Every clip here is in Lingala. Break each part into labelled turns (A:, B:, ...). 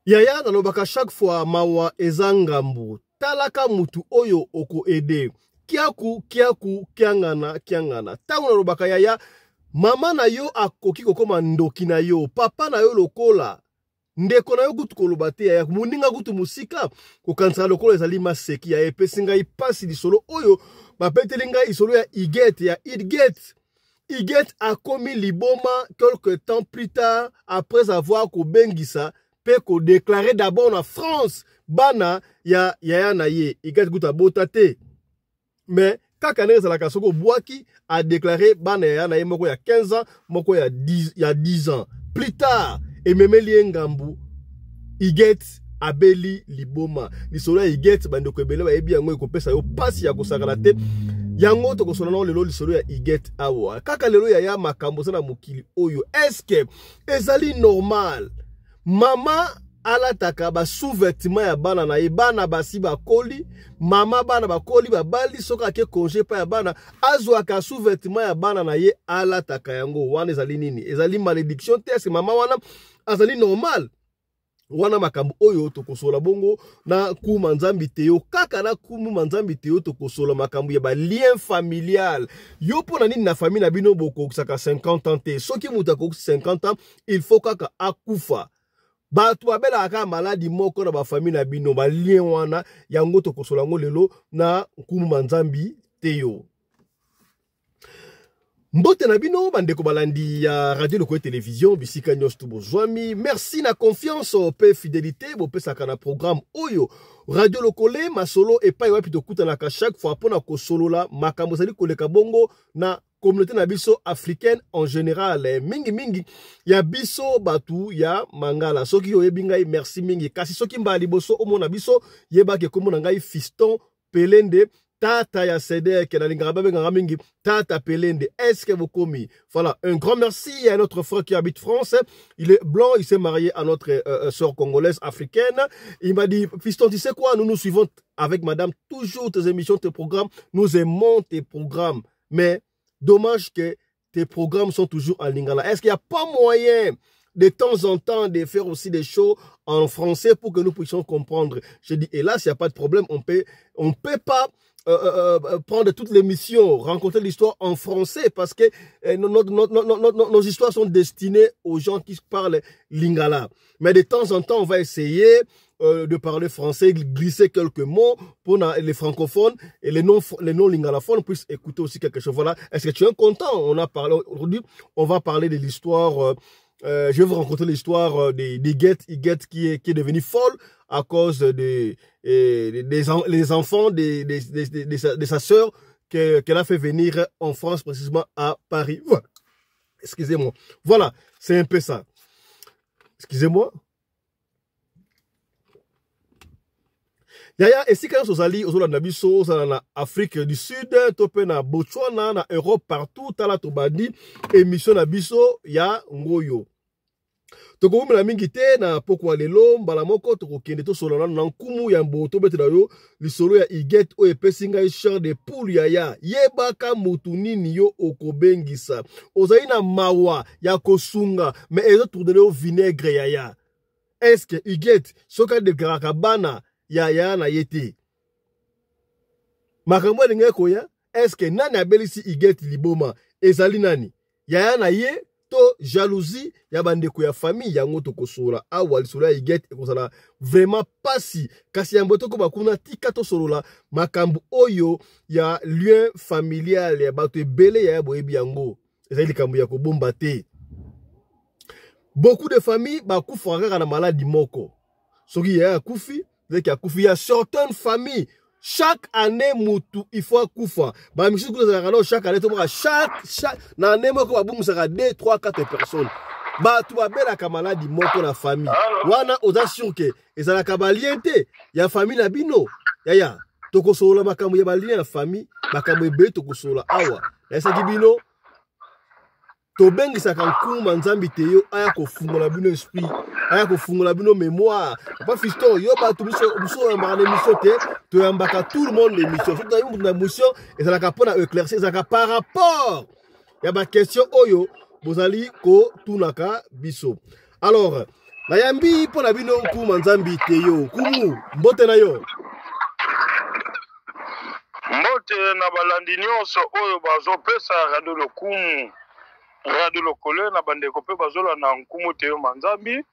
A: Yaya nalobaka chaque fois mawa ezangambu. Talaka mutu oyo oko ede. Kiaku, kiangana. Tango nalobaka yaya, mama na yo akoki kokoma ndoki na yo. Papa na yo lokola. Ndeko na yo kutu kolobate yaya. Muninga kutu musika. Kokansa lokola ezali maseki ya epesinga ipasi disolo oyo. Bapetelinga isolo ya Iget ya Iget. Iget a commis liboma quelque temps plus tard après avoir kobengisa pe ko déclaré d'abord en France bana ya na ye Iget guta botate mais kaka neza la kasoko boaki a déclaré bana ya na ye moko ya 15 ans moko ya 10 ans plus tard et memeli ngambu Iget abeli liboma lisolo ya Iget bande ko ebele ba yebi yango ekopesa yo pasi ya kosakala te. Yango to kosona lelo lisolo ya Iget awa. Kaka lelo ya makambo sana mokili oyo. Est-ce ezali normal? Mama alataka ba sous-vêtement ya bana na ye bana basi bakoli, mama bana bakoli babali soka ke congé pa ya bana azwa ka sous-vêtement ya bana na ye alataka yango. Wana ezali nini? Ezali malédiction te? Est-ce mama wana azali normal? Wana makambo oyo tokosola bongo na kuma nzambi teo kaka na kuma nzambi teo tokosola makambo ya ba lien familial yo pona nini na famille na bino boko saka 50 ans te soki muta ko 50 ans il faut kaka akufa batu babela aka maladi moko na ba famille na bino ba lien wana yango tokosola ngo lelo na kuma nzambi teo. Mbote na bino bandeko balandi ya radio loko télévision bisika nyos tubozwami. Merci na confiance pe fidélité bo pesa kana programme oyo radio lokole masolo et pa wapi to kuta ka chaque fois pona ko solola makambo sali koleka bongo na communauté na biso africaine en général mingi ya biso batu ya mangala soki yo yebingai merci mingi kasi soki mbali boso omona biso yebake komona ngai Fiston Pelende Tata ya Cédric, Tata Pelende, est-ce que vous commis? Voilà, un grand merci à notre frère qui habite France. Il est blanc, il s'est marié à notre sœur congolaise africaine. Il m'a dit, Fiston, tu sais quoi? Nous suivons avec madame toujours tes émissions, tes programmes. Nous aimons tes programmes. Mais dommage que tes programmes sont toujours en lingala. Est-ce qu'il n'y a pas moyen de temps en temps de faire aussi des shows en français pour que nous puissions comprendre? Je dis, hélas, il n'y a pas de problème. On peut pas prendre toutes les missions, rencontrer l'histoire en français parce que nos histoires sont destinées aux gens qui parlent lingala. Mais de temps en temps, on va essayer de parler français, glisser quelques mots pour les francophones et les non-lingalaphones puissent écouter aussi quelque chose. Voilà. Est-ce que tu es content? On a parlé aujourd'hui, on va parler de l'histoire. Je vais vous raconter l'histoire d'Iget qui est devenu folle à cause des enfants de sa sœur qu'elle a fait venir en France, précisément à Paris. Voilà. Excusez-moi. Voilà, c'est un peu ça. Excusez-moi. Yaya, et si quand vous allez aux Nabiso, en Afrique du Sud, topé na Botswana, na Europe partout, tala tobadi, émission Nabiso, ya ngoyo. Toko muna mingi te na pokwa lelo mbala moko toko kende to solana na nkumu ya mboto bete na yo lisolo ya Iget o epesinga char de poule yaya yebaka mutu nini yo okobengisa ozali na mawa ya kosunga mais ezo tourner au vinaigre yaya. Est-ce que Iget soka de grakabana yaya na yete makambo linga koya? Est-ce que nani abelisi Iget liboma ezali nani yaya na ye to jalousie ya bandeko ya famille yango to kosola awa lisolo ya Iget ekozala vraiment pasi kasi ya mboto ko bakuna tika to solola makambo oyo ya lien familial ya bato ebele ya boyebi yango ezali likambo ya kobomba te. Beaucoup de familles bakufa kaka na maladie moko soki ya kufi zeki akufi ya certaines familles chaque année mutu il faut akufa ba misi ko chaque année to chaque na année moko babumsaka 2 3 4 personnes ba tu babela ka maladie moko na famille wana oza sûr que ezala ka baliente ya famille na bino yaya tokosola makambo ya balien na famille makambo ebe tokosola awa esa bino to bengisa kankuma nzambi teyo aya kofungola bino esprit aya kofungola bino mémoire pas Fiston yo ba tumiso mbaka émission te to yambaka tout le monde l'émission so ta yumbu na émission ezala ka pona éclaircir ezala par rapport ya ba question oyo bozali ko tunaka biso. Alors Nayambi po na bino Nkuma Nzambi Teyo. Kumu, mbote na yo.
B: Mbote na balandi nyonso oyo bazopesa radio lokumu. Radio lokole na bandeko pe bazola na Nkumu Teyo Manzambi.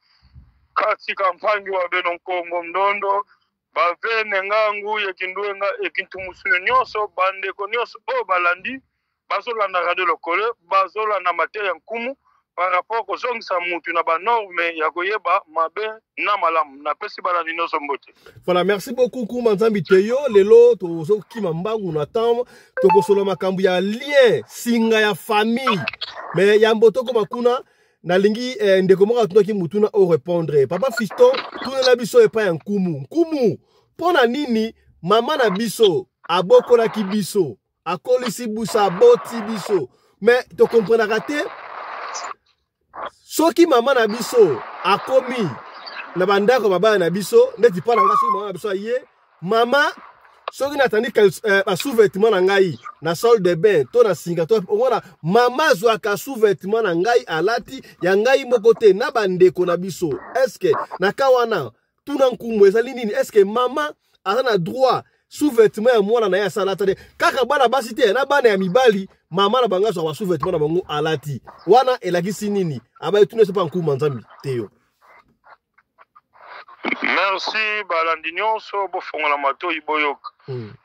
B: Kati kampangi wa beno Nkongo Mdondo. Bavene ngangu yekinduenga ekintumusuyo nyonso bandeko nyonso oyo balandi. Bazola na radio lokole, bazola na materia Nkumu. Par rapport aux gens qui mutu na ba norme ya koyeba mabe na malamu na pesi balandi nyonso mbote.
A: Voilà, merci beaucoup Nkuma Nzambi Teyo. Lelo tozo kima mbangu na temps tokosolo makambu ya lien singa ya famille. Mais ya mbotoko makuna na lingi ndeko moka tunaki mutuna o répondre. Papa Fiston, tuna na biso epa ya Nkumu. Nkumu, pona nini mama na biso aboko na kibiso, akolisi busa aboti biso. Mais to comprendre te soki mama na biso akomi na bandako babana na biso ndeti pa na nga soki mama na biso aye mama soki natandi ka sous-vêtement na ngai na salle de bain to na singa to ngona mama zwaka sous-vêtement na ngai alati ya ngai moko te na bandeko na biso. Est-ce que na kawana tuna Nkumu ezali nini? Est-ce que mama aza na droit sous-vêtement ya mwana na ya salata de kaka bana basi te na bana ya mibali mama na banga zwa sous-vêtement na bango alati wana elakisi nini? Aba tuna sepa Nkuma Nzambi Teyo.
B: Merci balandi nyonso bo fongola mato iboyoka.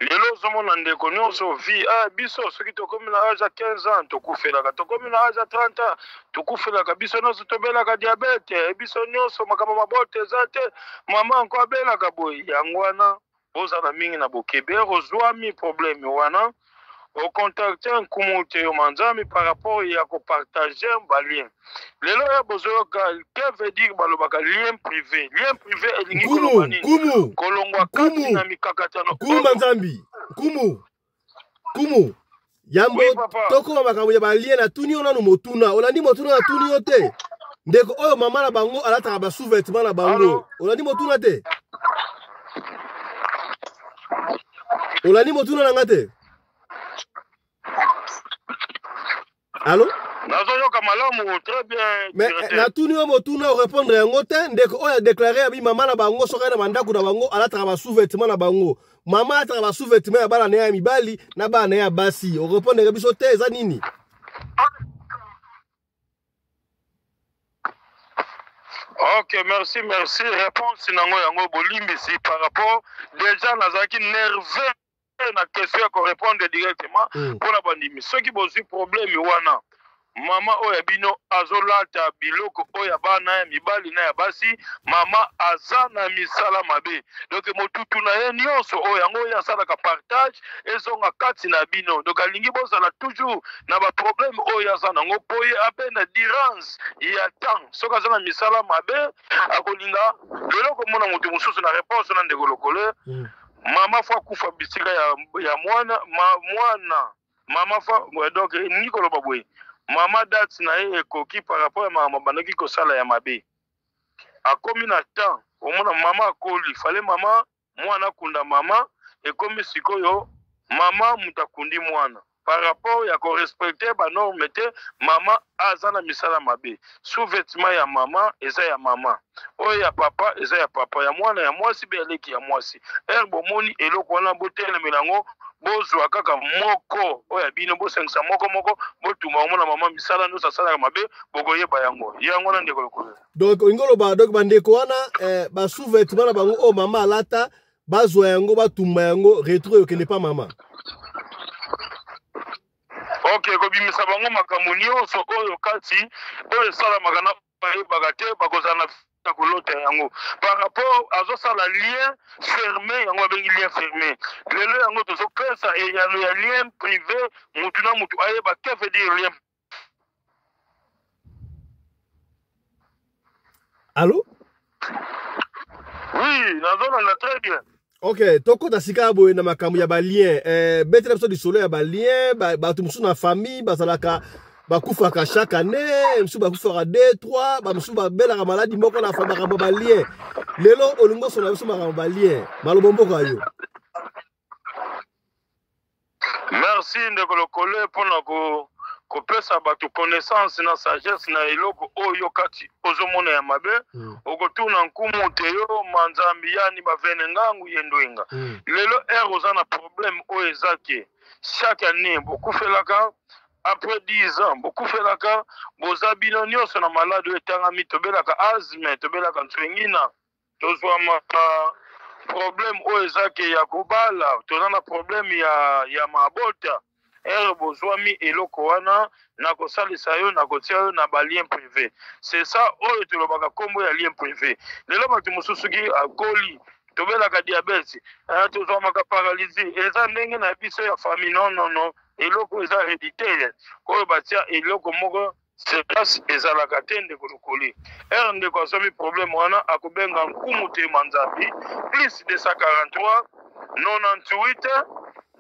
B: Lelo zomona ndeko nyonso vi biso soki tokomi na âge 15 ans tokufelaka, tokomi na âge 30 ans tokufelaka, biso nyonso tobelaka diabete, biso nyonso makambo mabote eza te, mama nko abelaka boye. Yango wana boza na mingi na bokebe ozwami problème wana au contacter Nkumu Teyo Manzambi par rapport ya ko partager ba lien. Lelo ya bozoka que veut dire balobaka lien privé. Lien privé elingi koloba nini? Kolongwa kati na mikakatano.
A: Nkumu Manzambi. Nkumu. Yambo toko makambo ya ba lien na tuni ona no motuna. Olandi motuna na tuni yote. Ndeko oyo mama na bango alata ba sous-vêtement na bango. Olandi motuna te. Olandi motuna na ngate. Allô?
B: Très bien.
A: Mais na tuni o motuna répondre yango te ndeko oya déclarer abi mama na bango soka na mandaku na bango alata ba sous-vêtement na bango. Mama alata ba sous-vêtement ya bana na ya mibali na bana ya basi. O répondre biso te eza nini?
B: Ok, merci. Réponse nango yango bolimbisi par rapport déjà nazaki nerveux na question ko répondre directement pour la bandimi. Ceux qui bosi problème wana mama oya bino azolata biloko oya bana ya mibali na ya basi mama azana misala mabe. Donc motutu na ye nyonso oya ngo ya sala ka partage ezonga kati na bino. Donc alingi bozala toujours na ba problème oya zana ngo poye apena dirance ya temps. Soka zana misala mabe akolinga leloko mona mutu mususu na réponse na ndeko lokole. Mama fa kufa bisika ya mwana mama fa donc Nikolo Babwe mama date na ye ekoki par rapport à mama bandoki ko sala ya mabe akomi na temps omona mama akoli fale mama mwana kunda mama ekomi sikoyo mama mutakundi mwana par rapport ya ko respecter ba norme te mama azana misala mabe sous-vêtement ya mama eza ya mama oyo ya papa eza ya papa ya mwana ya mwasi be eleki ya mwasi bomoni eloko wana botele milango bozwa kaka moko oya bino bosengisa moko botuma omona mama misala ndo sasala mabe bokoyeba yango na ndeko lokolo.
A: Donc ingolo ba donc bandeko wana ba sous-vêtement na bango o mama alata bazwa yango batumba yango retro yokende pa mama.
B: Ok, kobimisa bango makambo nyonso oyo kati oyo sala makana bayebaka te bakozala na kolota yango par rapport azosala lien fermé yango abengi lien fermé. Lelo yango tozopesa ya lien privé mutu na mutu ayeba que veut dire lien.
A: Allô?
B: Oui, nazona très bien.
A: Ok, toko tasika boye na makambo ya ba lien betre biso disolo ya ba lien bato musu na famille bazalaka bakufaka chaque année musu bakufaka 2-3 ba musu babelaka maladi moko na famille makambo ba lien lelo olingo sona biso makambo ba lien malobo mboko ayo.
B: Merci ndeko lokole pona kopesa bato connaissance na sagesse na eloko oyo kati ozomona ya mabe okotuna nkumu te yo manzambi yani bavene ngangu yendwenga lelo oza na problème oyo eza ke chaque année bokufelaka après 10 ans bokufelaka boza bino nyonso na malade oyo etangami tobelaka asthme tobelaka nswengina tozwama problème oyo eza ke ya kobala toza na problème ya mabota bozwami eloko wana na kosalisa yo na kotia yo na balien privé c'est ça oyo tolobaka nkombo ya lien privé lelo bato mosusu ki akoli tobelaka diabete tozwamaka paralysie eza ndenge na biso ya famille non eloko eza héréditaire oyo batia eloko moko seplace ezalaka te ndeko lokoli ndeko azwami problème wana akobenga nkumu te manzambi plus 243 98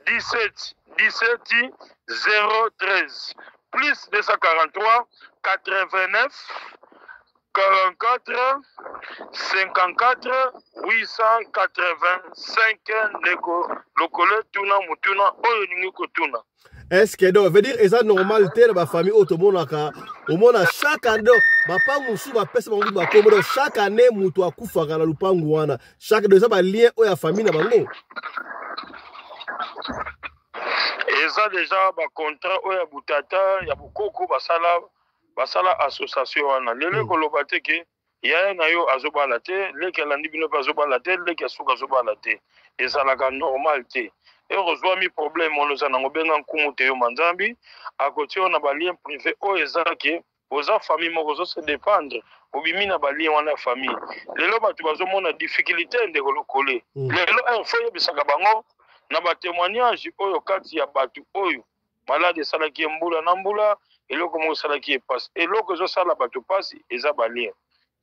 B: 17 17 013 plus 243 89 44 54 885 ndeko lokole tuna mutuna oyo ningi kotuna.
A: Est-ce que donc veut dire eza normal te ba famille otomonaka omona chaque année papa musu ba pesa bango ba komodo chaque année mutu akufaka na lupangu wana chaque deux ba lien oyo ya famille na bango
B: eza déjà ba contrat oyo ya butata ya bukoko basala association wana lele koloba te ke yaya na yo azobala te leke alandi bino mpe azobala te leke asuka azobala te ezalaka normal te ozwami problème wana oza nango benga nkumu te yo manzambi akotia na balien privé oyo eza ke oza famille moko ozose dépendre obimi na balien wana ya famille lelo bato bazomona difficulté ndeko lokole lelo fo yebisaka bango na batémoignage oyo kati ya bato oyo malade esalaki mbula na mbula eloko moko esalaki epasi eloko ezosala bato pasi eza balien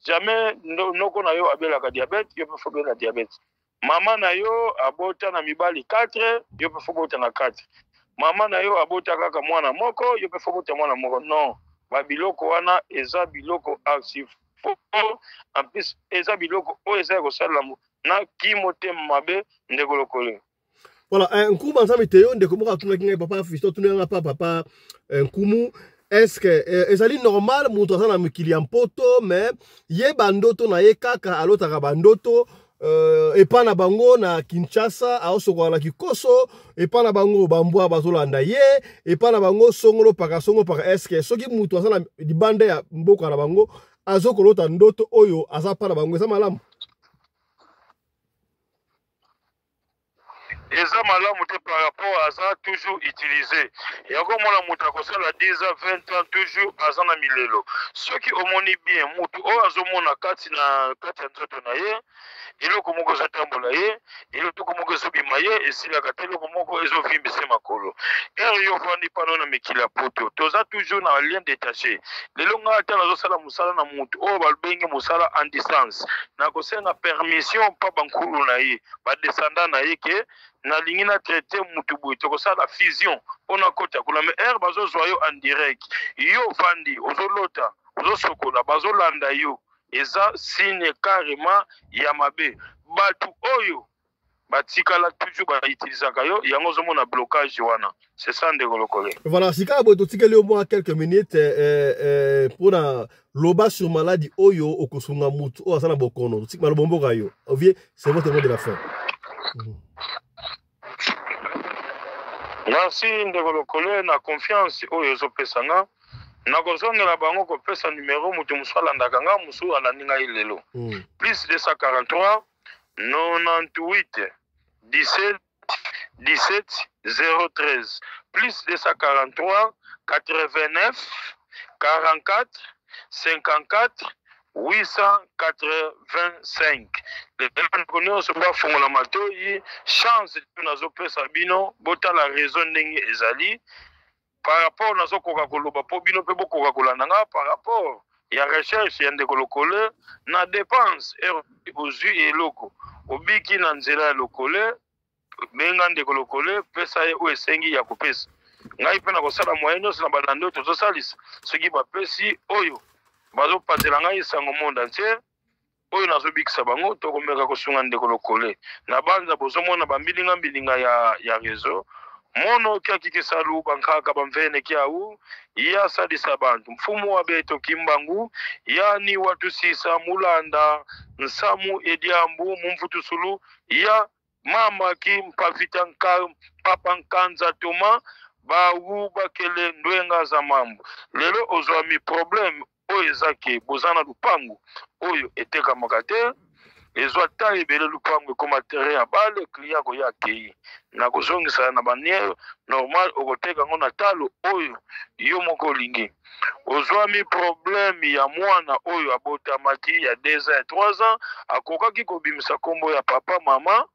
B: jamais noko na yo abelaka diabete yo mpe fobela diabete mama na yo abota na mibali 4 yo mpe fobota na 4 mama na yo abota kaka mwana moko yo mpe fobota mwana moko non babiloko wana eza biloko actif en plus eza biloko oyo eza ya kosalela na kimotema mabe ndeko lokole.
A: Voilà, nkumu nzambi te yo ndeko moko atunaki ngai papa fisto tunanga papa nkumu est-ce que ezali normal mutu aza na mikili ya mpoto mais ye bandoto na ye kaka alotaka bandoto epa na bango na Kinshasa aosokola na Kikoso epa na bango bambwa bazolanda ye epa na bango songolo paka est-ce que soki mutu aza na libanda ya mboka na bango azokolota ndoto oyo aza pa na bango eza malamu
B: eza malamu te par rapport aza toujours utilisé yango mona mutu akosala 10 ans 20 ans toujours aza na milelo soki omoni bien mutu oyo azomona kati ya nzoto na ye eloko moko ezotambola ye eloko moko ezobima ye esilaka te eloko moko ezovimbisa makolo yo vandi pano na mikili ya poto toza toujours na lien détaché lelo ngai ata nazosala mosala na mutu oyo balobenge mosala en distance nakosenga permission mpa bankulu na ye badescendant na ye ke nalingi na traité mutu boye tokosala fusion mpona kota kuna me bazozwa yo en direct yo vandi ozolota ozosokola bazolanda yo eza signe carrément ya mabe bato oyo batikala toujours bautilisaka yo yango ozomona blocage wana c'est ça ndeko lokole.
A: Voilà, sika boye totikeli au moins quelques minutes mpona loba sur maladie oyo okosunga mutu oyo aza na bokono totikima lobomboka yo ovie c'est votre mot de la fin.
B: Merci ndeko lokole na confiance oyo ezopesanga nakozongela bango kopesa numéro mutu mosu alandaka nga mosu alandi ngai lelo plus 243 98 17 17 013 plus 243 89 44 54 885 nyonso bafongola matoi chance nazopesa bino botala raison ndenge ezali par rapport nazokoka koloba po bino mpe bokoka kolanda nga par rapport ya recherche ya ndeko lokole na dépense ozwi eloko obiki na nzela ya lokole benga ndeko lokole pesa ye oyo esengi ya kopesa ngai mpe na kosala moyen nyonso na balandi oyo tozosalisa soki bapesi oyo bazopatela ngai sango monde entier oyo nazobikisa bango tokomeka kosunga ndeko lokole na banza bozomona bambilinga ya réseau mono kia kikisalu bankaka bamvene kiau ya sadisa bantu mfumu wa beto kimbangu yani watu sisa mulanda nsamu ediambu mumfutusulu ya mama ki mpavita papa nkanza toma bawu bakele ndwenga za mambo lelo ozwa mi problème oyo ezaki bozana lupangu oyo eteka makate ezwa ta ebele lupangu ekoma terrain ya bale client koya akei na kozongisa na manière normal okoteka ngo na talo oyo yo moko olingi ozwa mi problème ya mwana oyo abotamaki ya 2 ans et 3 ans akokaki kobimisa kombo ya papa mama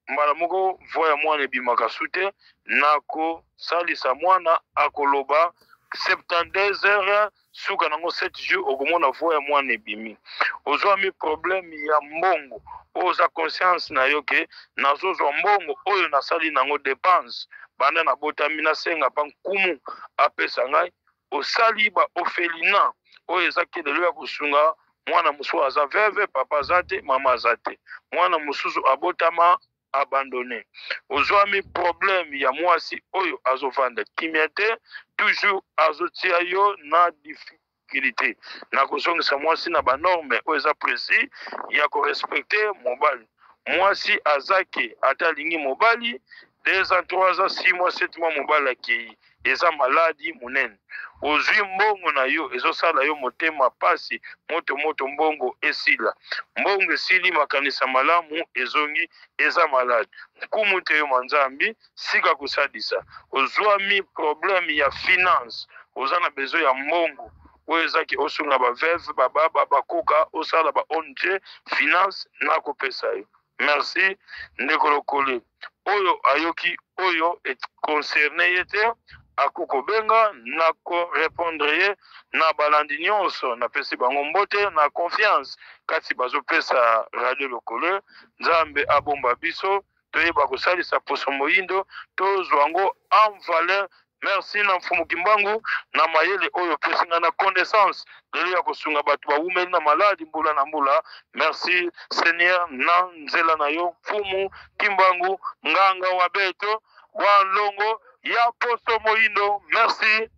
B: mbala moko voix ya mwana ebimaka sute nako salisa mwana akoloba 72 heures suka nango 7 jours okomona voix ya mwana ebimi ozwa mi problème ya mbongo oza conscience na yo ke nazozwa mbongo oyo nasali nango dépense banda nabotami nasenga pa nkumu apesa ngai osali ba orphelinat oyo eza kelelo ya kosunga mwana mosusu aza veve papa aza te mama aza te mwana mosusu abotama abandonné ozwami problème ya mwasi oyo azovanda kimia te toujours azotia yo na difficulté na kozongisa mwasi na banorme oyo eza précis ya korespecte mobali mwasi azake ata alingi mobali 2 ans 3 ans 6 mois 7 mois mobali akei eza maladi munene ozwi mbongo na yo ezosala yo motema pasi moto mbongo esila mbongo esili makanisa malamu ezongi eza maladi nkumu te yo manzambi sika kosadisa ozwami problème ya finance oza na besoin ya mbongo oyo ezaki osunga baveve bababa bakoka osala ba ONG finance na kopesa yo merci ndeko lokole oyo ayoki oyo et concerné yete akoko benga nako répondre ye na balandi nyonso na pesi bango mbote na confiance kati bazopesa radio lokole nzambe abomba biso toyeba kosalisa poso moyindo tozwango en valeur merci na mfumu kimbangu na mayele oyo pesinga na connaissance lelo ya kosunga bato bawumeli na maladi mbula na mbula merci seigneur na nzela na yo mfumu kimbangu nganga wa beto wa longo ya poso moyindo merci.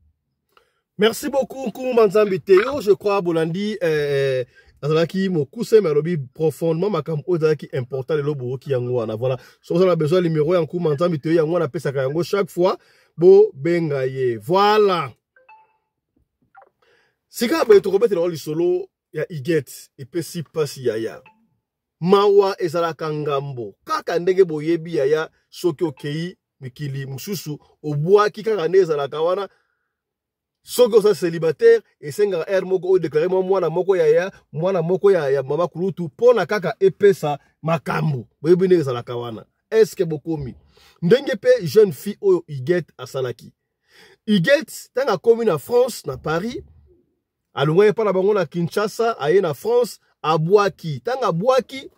A: Merci beaucoup Nkumu Nzambi Théo, je crois Bolandi azalaki mokuse mais alobi profondément makambo ozalaki important le lobo ki yango wana voilà so on a besoin numéro ya Nkumu Nzambi Théo yango na pesa yango chaque fois bo benga ye voilà sika ba to kobetela oli solo ya iget epesi pasi yaya mawa ezalaka ngambo kaka ndenge boyebi yaya soki okei mikili mususu obwaki kaka nde ezalaka wana soki oza célibataire esenga air moko o déclarer mwana moko ya mama kulutu pona kaka epesa makambo boyebi ndenge ezalaka wana est-ce que bokomi ndenge pe jeune fille oyo iget asalaki iget tanga komi na France na Paris alungwa pa na bango na Kinshasa aye na France abwaki tanga abwaki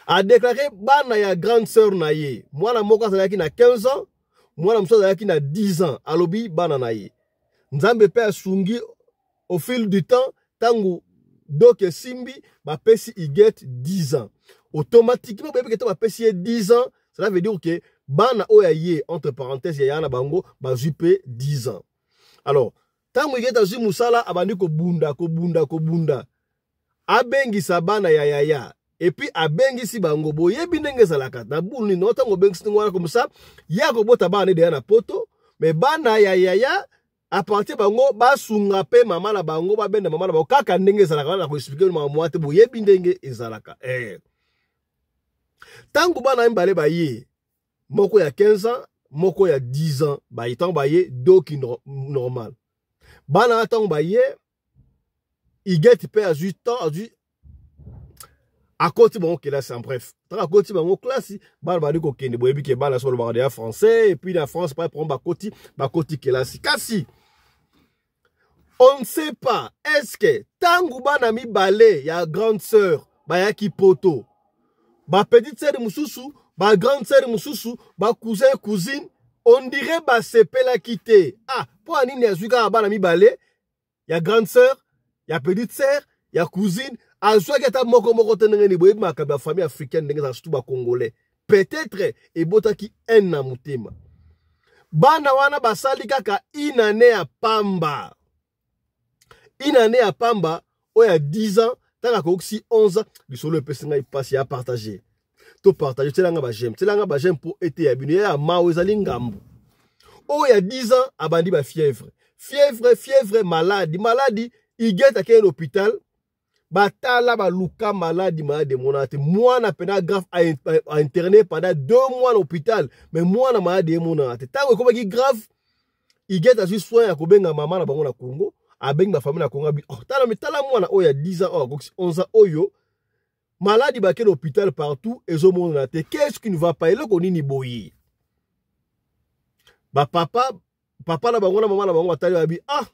A: a déclaré bana ya grande sœur na ye mwana moko azalaki na 15 ans mwana mosusu azalaki na 10 ans alobi bana na ye nzambe pe asungi au fil du temps tangu doke simbi bapesi iget 10 ans automatiquement bébé que bapesi 10 ans cela veut dire que bana oya ye entre parenthèses ya na bango bazupe 10 ans alors tangu iget azu musala abandi ko bunda abengisa bana ya yaya et puis abengisi bango boyebi ndenge ezalaka na buni no tango bengisi ngwana comme ça ya ko bota bana de na poto mais bana ya yaya à partir bango basunga pe mama na bango babenda mama na bango kaka ndenge ezalaka na ko expliquer mama mwate boyebi ndenge ezalaka tango bana mbale baye moko ya 15 ans moko ya 10 ans baye tango baye doki normal bana tango baye iget pe azu temps azu à côté bon classe en bref à côté bon classe bana bali ko kende boyebi ke bana so le bana français et puis la France pas prendre ba côté classe kasi on ne sait pas est-ce que tangu bana mi balé ya grande sœur ba yaki poto ba petite sœur mususu ba grande sœur mususu ba cousin cousine on dirait ba sepela quitté ah pour nini azuka bana mi balé ya grande sœur ya petite sœur ya cousine azwa keta moko tenenge ni boyebi makaba famille africaine ndenge za surtout ba congolais peut-être ebotaki en na mutema bana wana basali kaka inane ya pamba. Inane ya pamba oya 10 ans taka koksi 11 lisolo epesinga ipasi ya partager. To partager telanga ba j'aime. Telanga ba j'aime pour été ya bino ya mawe ezali ngambu. Oya 10 ans abandi ba fièvre. Fièvre maladi igeta ke l'hôpital. Batala baluka maladi monate. Mwana pena grave a interné pendant 2 mois à l'hôpital. Mais mwana maladi monate. Tango ko baki grave igeta juste soin ya kobenga mama na bango na Congo. Abeng ma famille na Congo bi. Oh tala mwana oya 10 ans oh 11 ans oyo. Maladi bake l'hôpital partout et zo monate. Qu'est-ce qui ne va pas? Eloko nini boyi. Ba papa na bango na mama na bango batali babi ah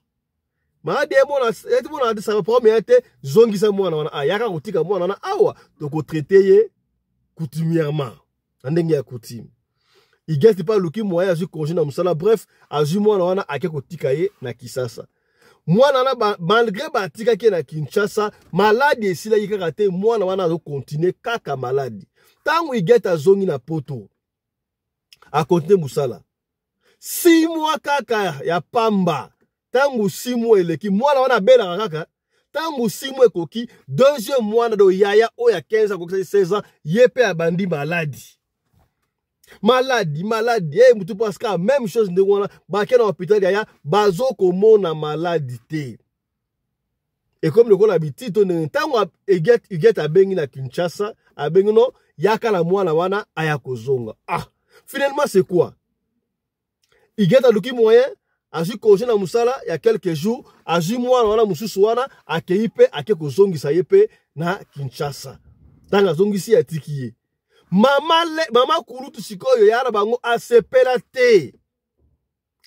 A: maladi mona eti mona ça va premier été zongisa mwana wana ah yaka kotika mwana wana awa to ko traiter ye coutumièrement ndenge ya coutume igeti pas luki moya azu congé na musala bref azu mwana wana ake kotika ye na Kisasa mwana na malgré batika ke na Kinshasa maladi esila yika te mwana wana azo continuer kaka maladi tangu igeta zongi na poto a continuer musala 6 mois kaka ya pamba. Tangu 6 mois eleki. Mwana wana bela kaka. Tangu 6 mois koki. Deuxième mois na do yaya oya 15 ans koki 16 ans. Yepe abandi maladi. Maladi. Eh mutu paska même chose nde wana. Bake na hôpital yaya. Bazo komona maladi te. Et comme le kon habiti to ne tangu eget abengi na Kinshasa. Abengi no. Yaka la mwana wana aya kozonga. Ah. Finalement c'est quoi? Igeta luki moyen, azu congé na musala ya quelques jours, azu mwana wana mususu wana akeipe ake kozongisa yepe na Kinshasa. Tanga zongisi ya tikiye. Mama kurutu sikoyo yana bango asepela te.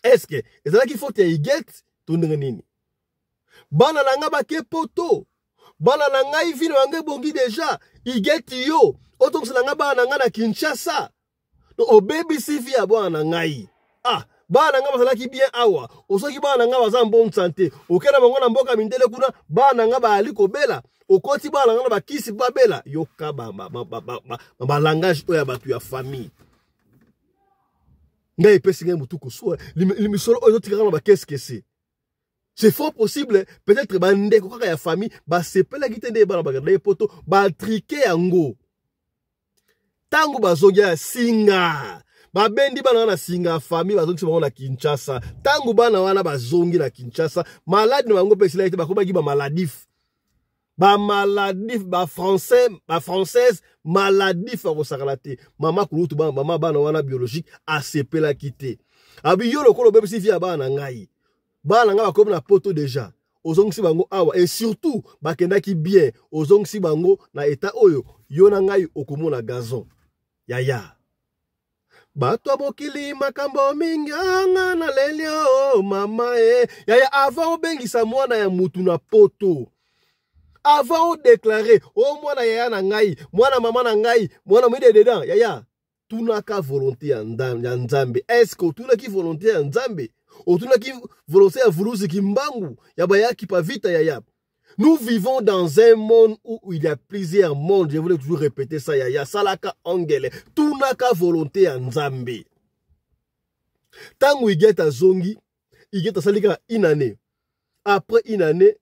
A: Eske ezalaki faute ya Iget to ndenge nini? Bana nanga bake poto. Bana nanga ivino wange bongi deja. Iget yo. Otongsi nanga bana nanga na Kinshasa. No obebi sivi ya bana ngai. Ah bana nga basalaki bien awa osoki bana nga baza bonne santé okena bango na mboka mindele kuna bana nga bali kobela okoti bana nga bakisi babela yoka ba langage oya batu ya famille nga epesi nga mutu kosoa limisolo oyo tikaka ba qu'est-ce c'est fort possible peut-être bande ko kaka ya famille ba sepela kitende bana bagarde poto ba triquer yango tango bazongi ya singa babendi bana wana singa famille bazongi bango na Kinshasa tangu bana wana bazongi na Kinshasa malade na bango pesila ite bakobaki ba maladif ba française maladif a kosakalate mama kulutu mama bana wana biologique asepela kite abi yo lokolo bebe si via bana ngai bana nga bakomi na poto déjà ozongisi bango awa et surtout bakendaki bien ozongisi bango na état oyo yo na ngai okomona gazon yaya bato bokili makambo mingi anga na lelio mama yaya avant obengisa mwana ya mutu na poto avant o déclarer o mwana yaya na ngai mwana mama na ngai mwana mwide dedans yaya tunaka volonté ya nzambe est-ce que tunaki volonté ya nzambe o tunaki volonté ya vuluzi kimbangu ya bayaki pa vita yaya. Nous vivons dans un monde où il y a plusieurs mondes. Je voulais toujours répéter ça. Yaya salaka angele. Tunaka volonté en Nzambe. Tangu igeta zongi, igeta salika inane. Après inane,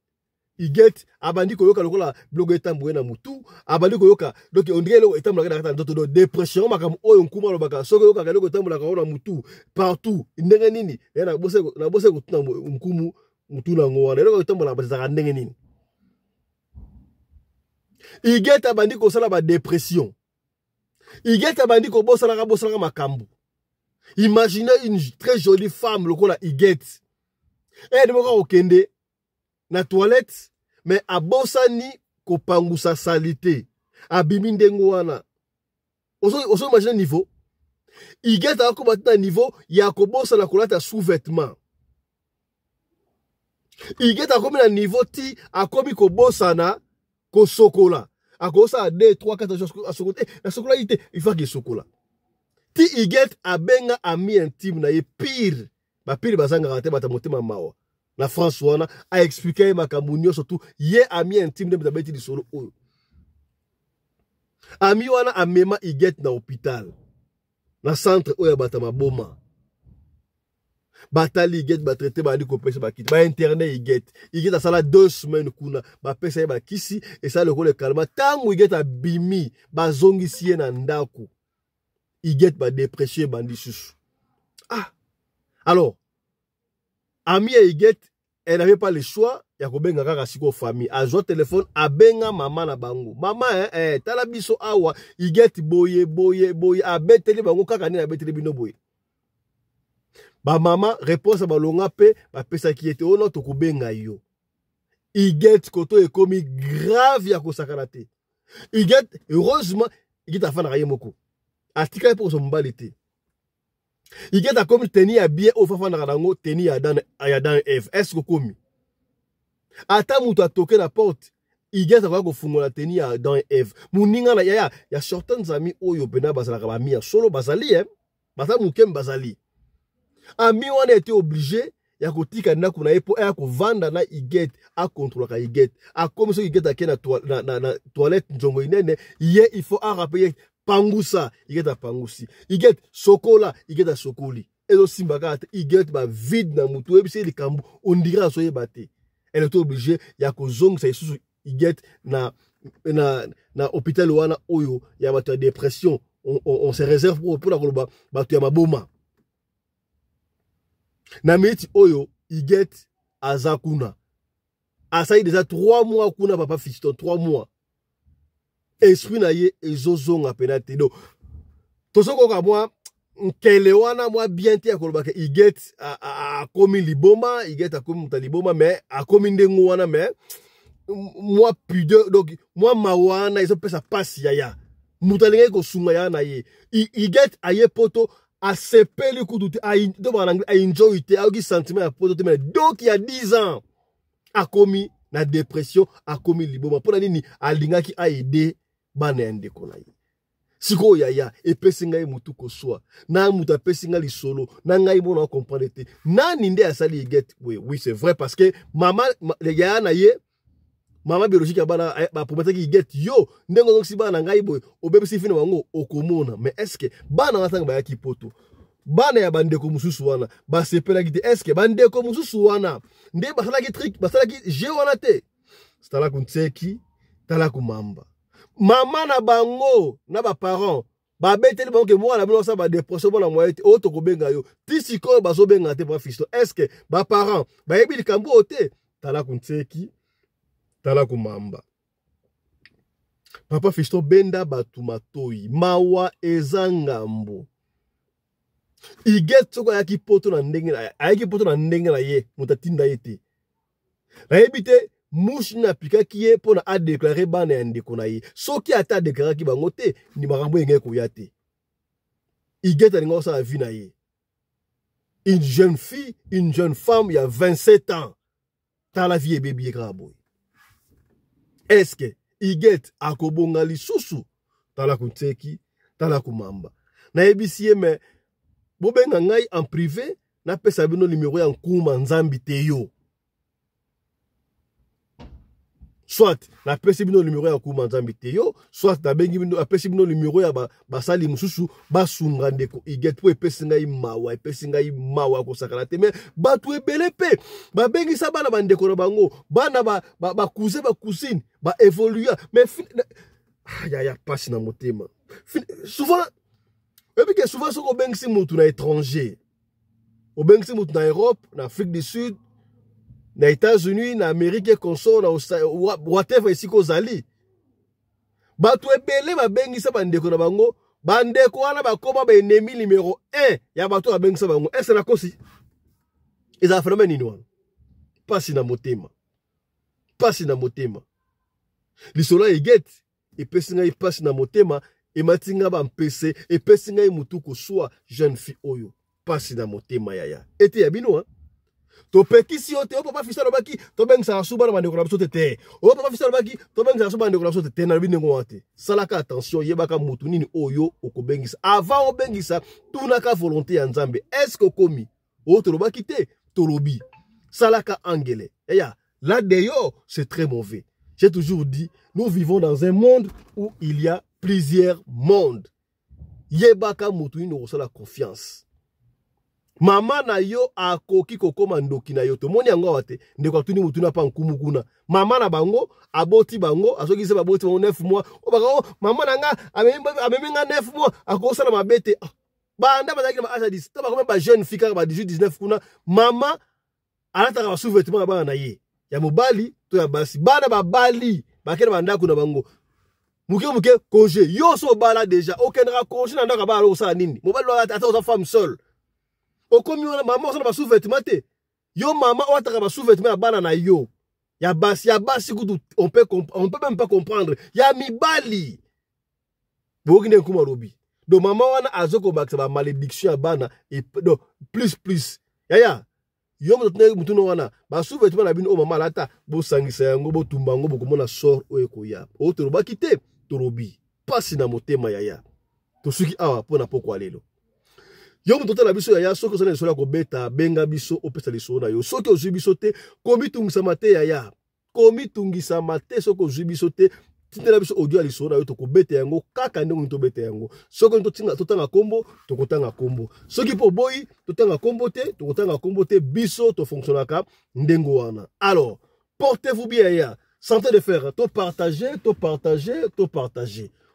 A: iget abandi koyoka lokola blogo etambu na mutu, abandi koyoka donc on dirait lo etambu na ndoto dépression makam oyo nkuma lo baka soko yoka kaloko etambu na kaona mutu partout. Ndenge nini? Na bose kutuna nkumu mutu na ngwana. Loko etambu na bazaka ndenge nini? Igeta bandi ko sala ba dépression. Igeta bandi ko bosala makambu. Imaginez une très jolie femme lokola Iget. Elle demoka okende na toilette mais abosani ko pangusa salité. Abimi ndengo wana. Oso imaginer niveau. Igeta ko batna niveau ya ko bosala kolata sous-vêtement. Igeta ko na niveau ti akomi ko bosana ko sokola. A kosa 2, 3, 4 jours à sokola. La sokola il faut que sokola. Ti Iget abenga ami intime na ye pire. Ba pire bazanga rate bata motema mawa. Na France wana a expliqué makamunyo surtout ye ami intime de beti di solo oyo. Ami wana amema Iget na hôpital. Na centre oyo bata maboma. batali iget batraité bandi kopesa bakiti ba internet iget asala 2 semaines kuna bapesa ye bakisi esa lokolo kalma tango iget abimi bazongisi ye na ndako iget ba dépression bandi susu. Ah alors ami ya iget elle n'avait pas le choix ya kobenga kaka siko famille azwa téléphone abenga mama na bango mama tala biso awa iget boye abeteli bango kaka ni abeteli bino boye. Ba mama réponse ba longa pe ba pesa ki ete ono to kubenga yo. Iget koto ekomi grave ya kosakana te. Iget heureusement iget afana kaye moko. Atika pour son mbalite. Iget a komi teni ya bien o fafana kanango teni ya dan F. Est-ce que komi? Ata mutu atoke na porte. Iget a ko fungola teni ya dan F. Muninga na ya certains amis oyo bena bazala ka ba mia solo bazali basa mukem bazali. Ami wana était obligé ya kotika na kuna epo ya kovanda na iget a contrôler ka iget a comme so iget a na toilette njongo inene ye il faut a rappeler pangusa iget a pangusi iget sokola iget a sokoli ezo simbaka iget ba vide na mutu ebisi likambu on dira so yebate elle était obligée ya kozong sa isusu iget na hôpital wana oyo ya bato ya dépression on se réserve pour la koloba bato ya maboma. Na meti oyo iget azakuna asayi déjà 3 mois kuna papa fiston 3 mois esprit na ye ezozonga penate do tosoko ka moi nkele wana moi bien te akoloba ke iget a komi liboma iget a komi mutaliboma mais a komi ndengo wana mais moi pudeur donc moi mawana iso pesa passe yaya mutalinga ko sunga ya na ye iget aye poto a sepeli kuduti a enjoy te a sentiment ya poto te mais donc il y a 10 ans a commis na dépression a commis liboma pona nini alingaki a aider bana ndeko na ye siko yaya epesinga ye mutu ko soi na mutu apesinga li solo na ngai bona comprendre te nani nde asali iget oui c'est vrai parce que maman les gars na ye mama biologique ya bana ba promettre ki get yo ndengo donc si bana ngai boy obebisi fina bango okomona mais est-ce que bana watanga ba yaki poto bana ya bandeko mususu wana ba sepela ki te est-ce que bandeko mususu wana nde basala ki trick basala ki je wana te stala kuntseki tala kumamba mama na bango na ba parents ba beteli bango ke mwana bino sa ba dépression bona moyete o to kobenga yo tisiko bazo benga te ba fisto est-ce que ba parents ba yebi likambo ote tala kuntseki tala kumamba papa fisto benda batu matoi mawa ezangambo iget soko yaki poto na ndenge na ye mutatinda yete na yebite mushi na pikaki ye pona a déclarer bana ya ndeko na ye soki ata déclarer ki bango te ni makambo yenge koya te iget alinga sa vie na ye une jeune fille une jeune femme il y a 27 ans tala vie bébé grabo. Est-ce que iget akobonga lisusu tala kunteki tala kumamba na ebisiye me bobenga ngai en privé na pesa bino numéro ya nkuma nzambi te yo soit na pesa bino numéro ya nkuma nzambi te yo soit na bengi bino pesa bino numéro ya basali mususu basunga ndeko iget po epesa ngai mawa ko sakala te mais batu ebele pe ba bengi sa bana bandeko na bango bana ba cousin ba cousine ba évoluer mais ya passe na motema souvent que souvent soko bengisi mutu na étranger o bengisi mutu na Europe na Afrique du Sud na États-Unis na Amérique consort na whatever isiko zali batu ebele ba bengisa bandeko na bango bandeko wana bakoma ba ennemi numéro 1 ya batu ba bengisa bango est-ce na kosi eza phénomène nini wana pasi na motema lisolo iget epesi ngai pasi na motema ematinga ba mpese epesi ngai mutu ko soi jeune fille oyo pasi na motema yaya ete ya bino to pekisi ote o papa fisalo baki to bengisa suba na bandeko na biso te o papa fisalo baki to bengisa suba na bandeko na biso te na binengo wate salaka attention yebaka mutu nini oyo okobengisa avant obengisa tunaka volonté ya nzambe est-ce que komi o to lobaki te to lobi salaka angele yaya là d'ailleurs c'est très mauvais. J'ai toujours dit nous vivons dans un monde où il y a plusieurs mondes. Yebaka mutu ino la confiance. Mama na yo akoki kokoma ndoki na yo. To moni yango wate. Ndeko atuni mutuna pa nkumu kuna. Mama na bango, aboti bango, asoki se baboti bango 9 mois. O baka mama na nga, amemi nga 9 mois, akosa na mabete. Banda bazaki na ba asa 10. To baka ba jeune fika ba 18 19 kuna. Mama alata ba sous-vêtement ba na ye. Ya mobali to ya basi. Bana ba bali, bakena banda kuna bango. Muke congé. Yo so bala déjà. Aucun congé na ndaka ba alo sa nini. Mobali wa ata sa femme seule. Okomi wana mama osana ba sous-vêtement te. Yo mama otaka ba sous-vêtement ya bana na yo. Ya basi kutu on peut même pas comprendre. Ya mibali. Bokine kuma robi. Do mama wana azoko baksa ba malédiction ya bana et do plus. Ya. Yo mutuno wana ba sous-vêtement na bino o mama lata bo sangisa yango bo tumbango bo komona sort o ekoya. O to roba kite to robi. Pasi na motema ya. To suki awa pona poko lelo. Yo mutoto la biso ya soko sana lisola ko beta benga biso opesa liso na yo soki ozwi biso te komi tungisa mate ya komi tungisa mate soko ozwi biso te tindela biso audio liso na yo to ko beta yango kaka ndenge to beta yango soko to tinga to tanga kombo to kotanga kombo soki po boyi to tanga kombo te to kotanga kombo te biso to fonctionnaka ndengo wana. Alors portez-vous bien ya santé de faire to partager.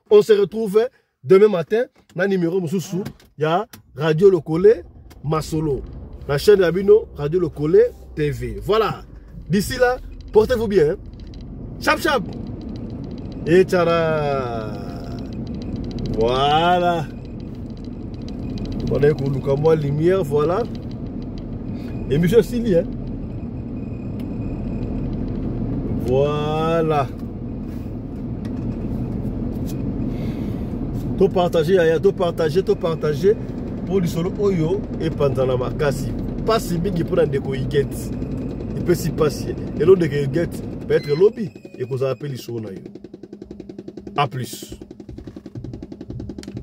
A: On se retrouve demain matin, na numéro Moussou, il y a Radio Lokole Masolo. La chaîne Abino, Radio Lokole TV. Voilà. D'ici là, portez-vous bien. Chap. Et tchara. Voilà. On est pour moi lumière, voilà. Et monsieur Sili, hein. Voilà. To partager pour le solo oyo et pendant la makasi pas si mingi pour ndeko iget il peut s'y passer et l'autre de get peut être lobby et qu'on appelle le solo na yo. À plus.